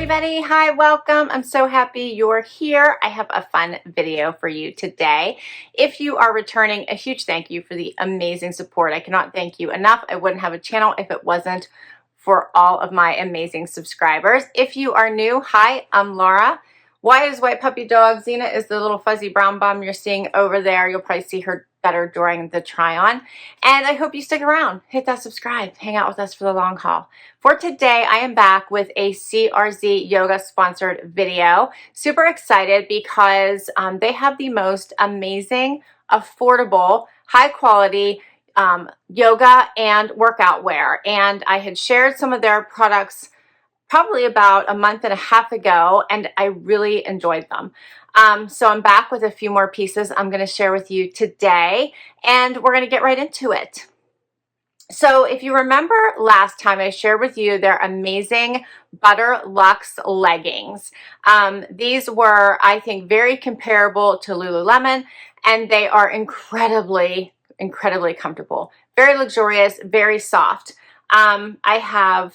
everybody. Hi, welcome. I'm so happy you're here. I have a fun video for you today. If you are returning, a huge thank you for the amazing support. I cannot thank you enough. I wouldn't have a channel if it wasn't for all of my amazing subscribers. If you are new, hi, I'm Laura. Why is White Puppy Dog? Xena is the little fuzzy brown bum you're seeing over there. You'll probably see her better during the try-on. And I hope you stick around. Hit that subscribe. Hang out with us for the long haul. For today, I am back with a CRZ Yoga sponsored video. Super excited because they have the most amazing, affordable, high quality yoga and workout wear. And I had shared some of their products probably about a month and a half ago, and I really enjoyed them. So I'm back with a few more pieces I'm going to share with you today, and we're going to get right into it. So if you remember last time, I shared with you their amazing Butterluxe Leggings. These were, I think, very comparable to Lululemon, and they are incredibly comfortable, very luxurious, very soft. I have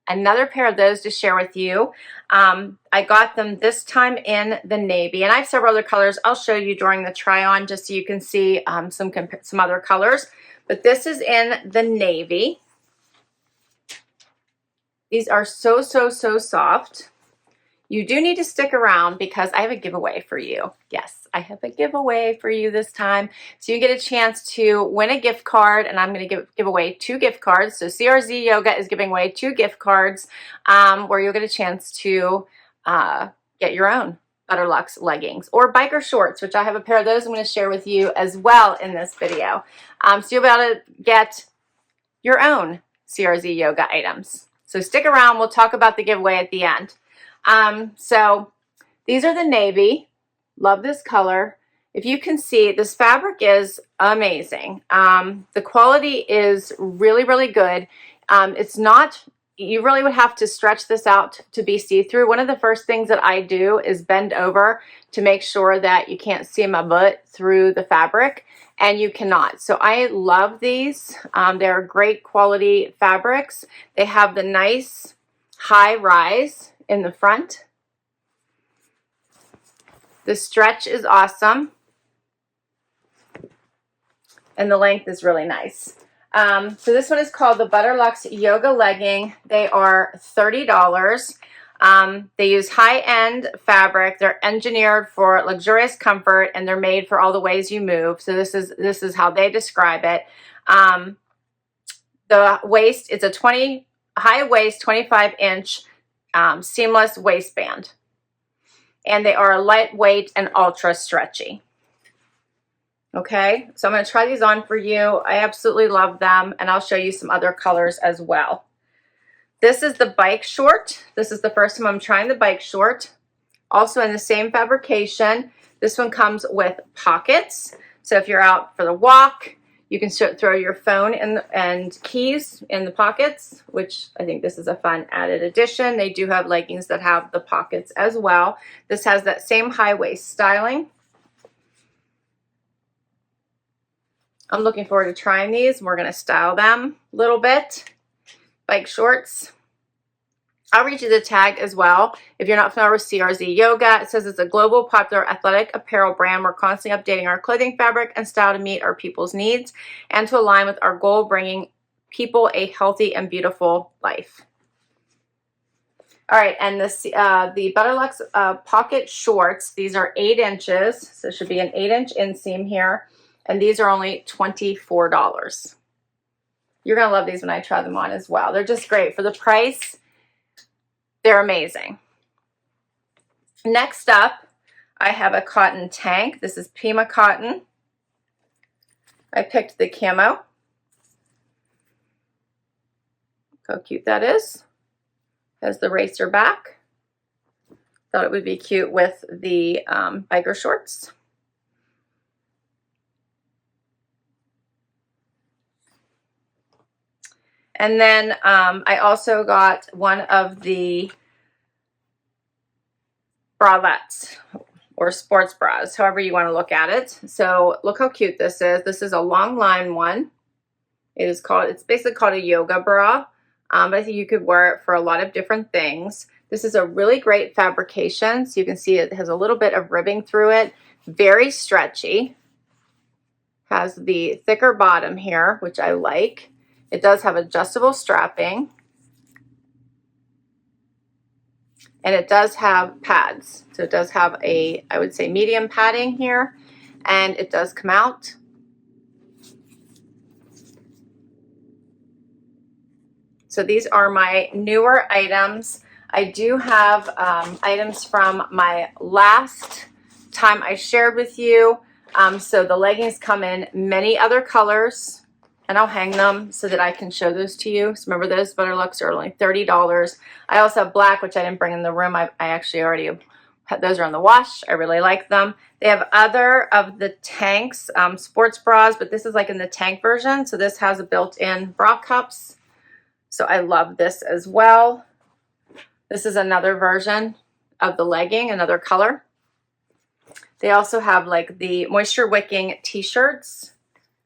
another pair of those to share with you. I got them this time in the navy, and I have several other colors I'll show you during the try-on just so you can see some other colors. But this is in the navy. These are so soft. You do need to stick around because I have a giveaway for you. Yes, I have a giveaway for you this time. So you get a chance to win a gift card, and I'm going to give away 2 gift cards. So CRZ Yoga is giving away 2 gift cards where you'll get a chance to get your own Butterluxe leggings or biker shorts, which I have a pair of those I'm going to share with you as well in this video. So you'll be able to get your own CRZ Yoga items. So stick around. We'll talk about the giveaway at the end. So these are the navy. Love this color. If you can see, this fabric is amazing. The quality is really good. It's not, you really would have to stretch this out to be see-through. One of the first things that I do is bend over to make sure that you can't see my butt through the fabric, and you cannot. So I love these. They're great quality fabrics. They have the nice high rise in the front. The stretch is awesome, and the length is really nice. So this one is called the Butterluxe Yoga Legging. They are $30. They use high-end fabric. They're engineered for luxurious comfort, and they're made for all the ways you move. So this is how they describe it. The waist, it's a high waist, 25-inch seamless waistband. And they are lightweight and ultra stretchy. Okay, so I'm going to try these on for you. I absolutely love them, and I'll show you some other colors as well. This is the bike short. This is the first time I'm trying the bike short. Also in the same fabrication. This one comes with pockets. So if you're out for the walk, you can throw your phone and keys in the pockets, which I think this is a fun added addition. They do have leggings that have the pockets as well. This has that same high waist styling. I'm looking forward to trying these. We're going to style them a little bit. Bike shorts. I'll read you the tag as well. If you're not familiar with CRZ Yoga, it says it's a global popular athletic apparel brand. We're constantly updating our clothing fabric and style to meet our people's needs and to align with our goal of bringing people a healthy and beautiful life. All right, and the Butterluxe pocket shorts, these are 8 inches, so it should be an 8-inch inseam here, and these are only $24. You're going to love these when I try them on as well. They're just great. For the price, they're amazing. Next up, I have a cotton tank. This is Pima cotton. I picked the camo. Look how cute that is. Has the racer back. Thought it would be cute with the biker shorts. And then I also got one of the bralettes or sports bras, however you want to look at it. So look how cute this is. This is a long line one. It's basically called a yoga bra, but I think you could wear it for a lot of different things. This is a really great fabrication. So you can see it has a little bit of ribbing through it. Very stretchy. Has the thicker bottom here, which I like. It does have adjustable strapping. And it does have pads. So it does have a, I would say, medium padding here. And it does come out. So these are my newer items. I do have items from my last time I shared with you. So the leggings come in many other colors, and I'll hang them so that I can show those to you. So remember, those Butterluxe are only $30. I also have black, which I didn't bring in the room. I actually already had, those are on the wash. I really like them. They have other of the tanks, sports bras, but this is like in the tank version. So this has a built-in bra cups. So I love this as well. This is another version of the legging, another color. They also have like the moisture wicking t-shirts.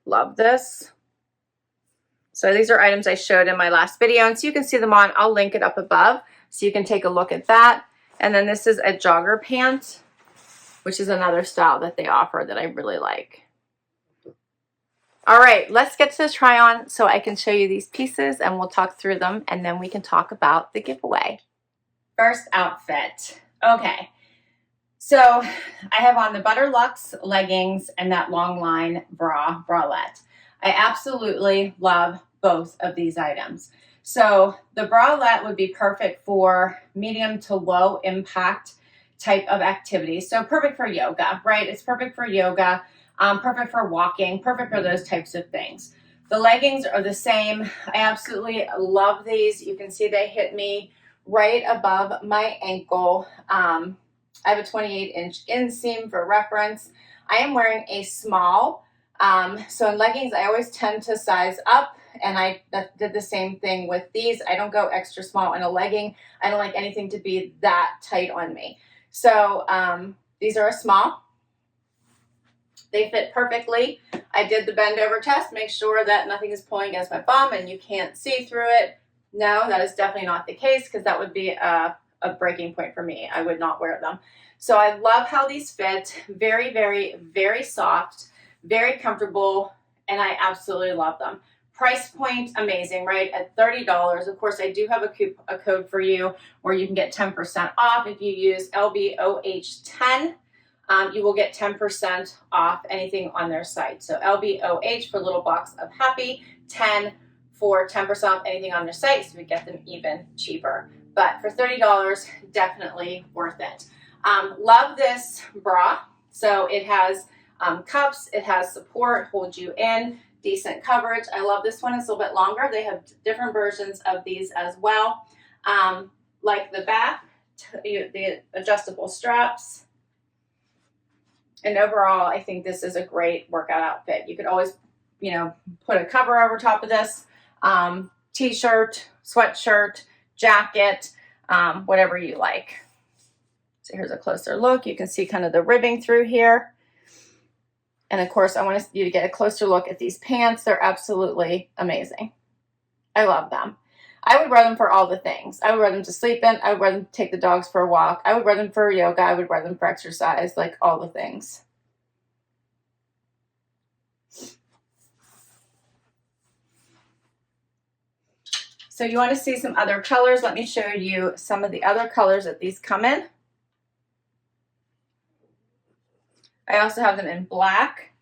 Love this. So these are items I showed in my last video, and so you can see them on. I'll link it up above so you can take a look at that. And then this is a jogger pant, which is another style that they offer that I really like. All right, let's get to the try on so I can show you these pieces and we'll talk through them, and then we can talk about the giveaway. First outfit. Okay, so I have on the Butterluxe leggings and that long line bralette. I absolutely love both of these items. So the bralette would be perfect for medium to low impact type of activities. So perfect for yoga, right? It's perfect for yoga, perfect for walking, perfect for those types of things. The leggings are the same. I absolutely love these. You can see they hit me right above my ankle. I have a 28-inch inseam for reference. I am wearing a small. So in leggings, I always tend to size up, and I did the same thing with these. I don't go extra small in a legging. I don't like anything to be that tight on me. So these are a small. They fit perfectly. I did the bend over test, make sure that nothing is pulling against my bum and you can't see through it. No, that is definitely not the case, because that would be a breaking point for me. I would not wear them. So I love how these fit. Very, very, very soft, very comfortable, and I absolutely love them. Price point, amazing, right? At $30. Of course, I do have a code for you where you can get 10% off. If you use LBOH10, you will get 10% off anything on their site. So LBOH for little box of happy, 10 for 10% off anything on their site, so we get them even cheaper. But for $30, definitely worth it. Love this bra. So it has cups, it has support, holds you in, decent coverage. I love this one. It's a little bit longer. They have different versions of these as well. Like the back, the adjustable straps. And overall, I think this is a great workout outfit. You could always, you know, put a cover over top of this, t-shirt, sweatshirt, jacket, whatever you like. So here's a closer look. You can see kind of the ribbing through here. And of course, I want you to get a closer look at these pants. They're absolutely amazing. I love them. I would wear them for all the things. I would wear them to sleep in. I would wear them to take the dogs for a walk. I would wear them for yoga. I would wear them for exercise, like all the things. So you want to see some other colors? Let me show you some of the other colors that these come in. I also have them in black,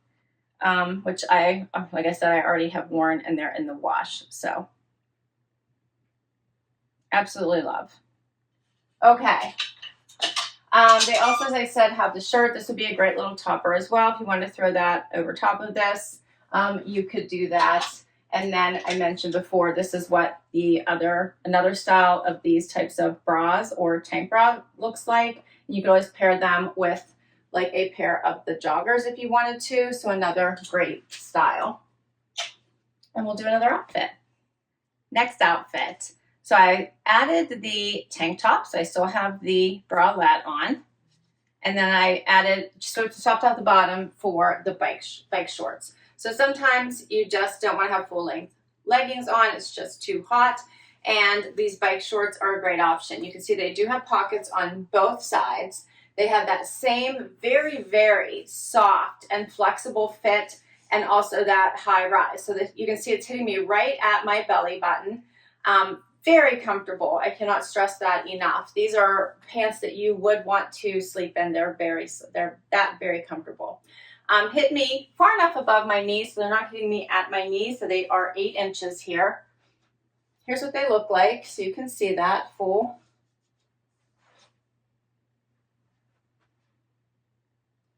which like I said, I already have worn, and they're in the wash. So absolutely love. Okay. They also, as I said, have the shirt. This would be a great little topper as well. If you want to throw that over top of this, you could do that. And then I mentioned before, this is what another style of these types of bras or tank bra looks like. You could always pair them with like a pair of the joggers if you wanted to. So another great style. And we'll do another outfit. Next outfit. So I added the tank top. So I still have the bralette on. And then I added, swapped out the bottom for the bike shorts. So sometimes you just don't want to have full length leggings on. It's just too hot. And these bike shorts are a great option. You can see they do have pockets on both sides. They have that same very, very soft and flexible fit, and also that high rise. So that you can see it's hitting me right at my belly button. Very comfortable. I cannot stress that enough. These are pants that you would want to sleep in. They're that very comfortable. Hit me far enough above my knees, so they're not hitting me at my knees. So they are 8 inches here. Here's what they look like, so you can see that full.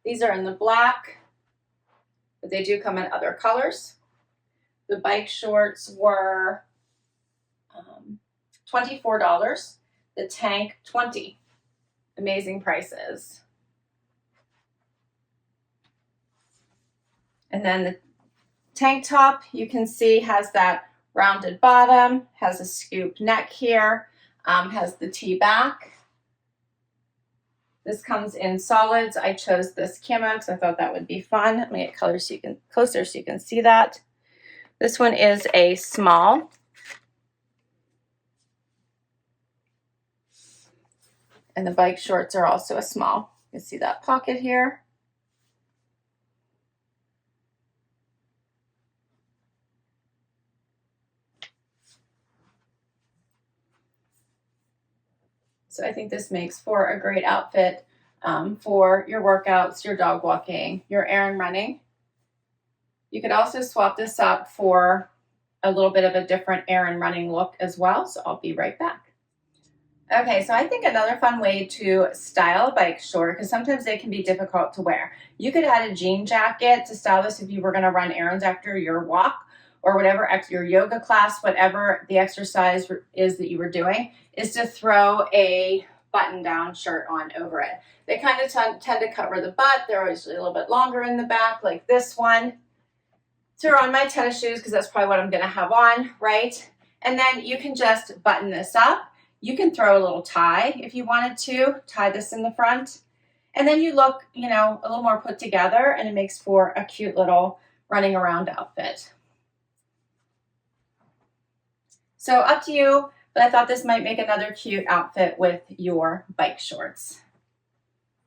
These are in the black, but they do come in other colors. The bike shorts were $24. The tank, $20. Amazing prices. And then the tank top, you can see, has that rounded bottom, has a scoop neck here, has the T back. This comes in solids. I chose this camo because I thought that would be fun. Let me get closer so you can see that. This one is a small. And the bike shorts are also a small. You can see that pocket here. So I think this makes for a great outfit for your workouts, your dog walking, your errand running. You could also swap this up for a little bit of a different errand running look as well. So I'll be right back. Okay, so I think another fun way to style a bike short, because sometimes they can be difficult to wear. You could add a jean jacket to style this if you were going to run errands after your walk, or whatever, your yoga class, whatever the exercise is that you were doing, is to throw a button-down shirt on over it. They kind of tend to cover the butt. They're usually a little bit longer in the back, like this one. Throw on my tennis shoes, because that's probably what I'm going to have on, right? And then you can just button this up. You can throw a little tie if you wanted to, tie this in the front. And then you look, a little more put together, and it makes for a cute little running around outfit. So up to you, but I thought this might make another cute outfit with your bike shorts,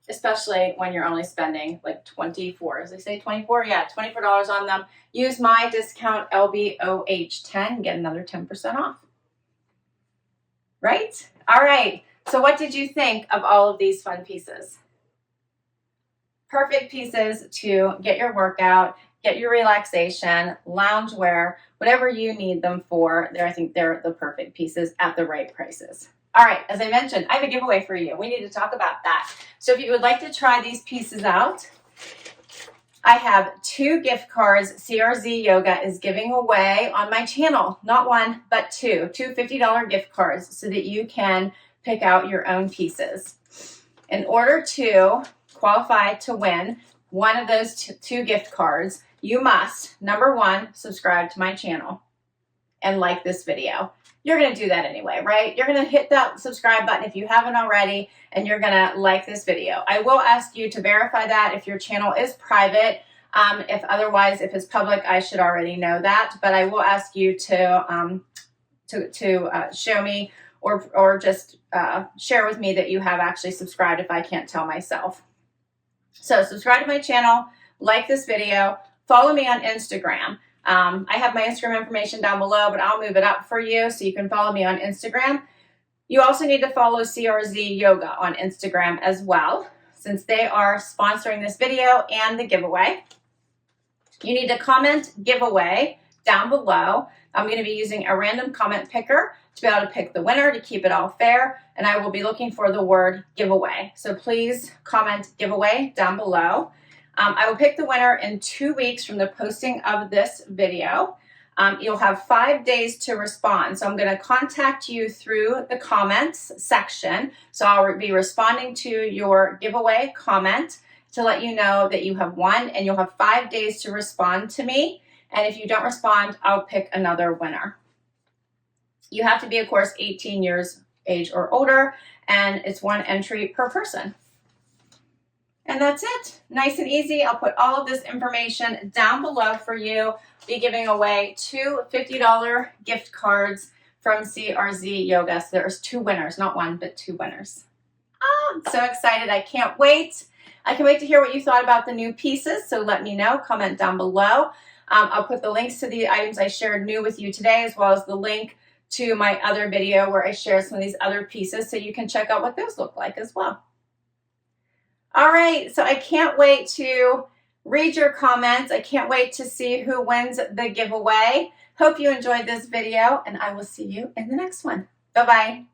especially when you're only spending like $24. As they say, 24? Yeah, $24 on them. Use my discount LBOH10, get another 10% off. Right? All right. So what did you think of all of these fun pieces? Perfect pieces to get your workout, get your relaxation, loungewear, whatever you need them for. I think they're the perfect pieces at the right prices. All right, as I mentioned, I have a giveaway for you. We need to talk about that. So if you would like to try these pieces out, I have 2 gift cards CRZ Yoga is giving away on my channel. Not 1, but 2. 2 $50 gift cards so that you can pick out your own pieces. In order to qualify to win one of those 2 gift cards, you must, number 1, subscribe to my channel and like this video. You're going to do that anyway, right? You're going to hit that subscribe button if you haven't already, and you're going to like this video. I will ask you to verify that if your channel is private. If it's public, I should already know that, but I will ask you to show me or just share with me that you have actually subscribed if I can't tell myself. So subscribe to my channel, like this video, follow me on Instagram. I have my Instagram information down below, but I'll move it up for you so you can follow me on Instagram. You also need to follow CRZ Yoga on Instagram as well, since they are sponsoring this video and the giveaway. You need to comment giveaway down below. I'm going to be using a random comment picker to be able to pick the winner to keep it all fair, and I will be looking for the word giveaway. So please comment giveaway down below. I will pick the winner in 2 weeks from the posting of this video. You'll have 5 days to respond. So I'm going to contact you through the comments section. So I'll be responding to your giveaway comment to let you know that you have won, and you'll have 5 days to respond to me. And if you don't respond, I'll pick another winner. You have to be, of course, 18 years age or older, and it's 1 entry per person. And that's it. Nice and easy. I'll put all of this information down below for you. Be giving away 2 $50 gift cards from CRZ Yoga. So there's 2 winners, not 1, but 2 winners. Oh, I'm so excited. I can't wait. I can't wait to hear what you thought about the new pieces. So let me know. Comment down below. I'll put the links to the items I shared new with you today, as well as the link to my other video where I share some of these other pieces, so you can check out what those look like as well. All right, so I can't wait to read your comments. I can't wait to see who wins the giveaway. Hope you enjoyed this video, and I will see you in the next one. Bye-bye.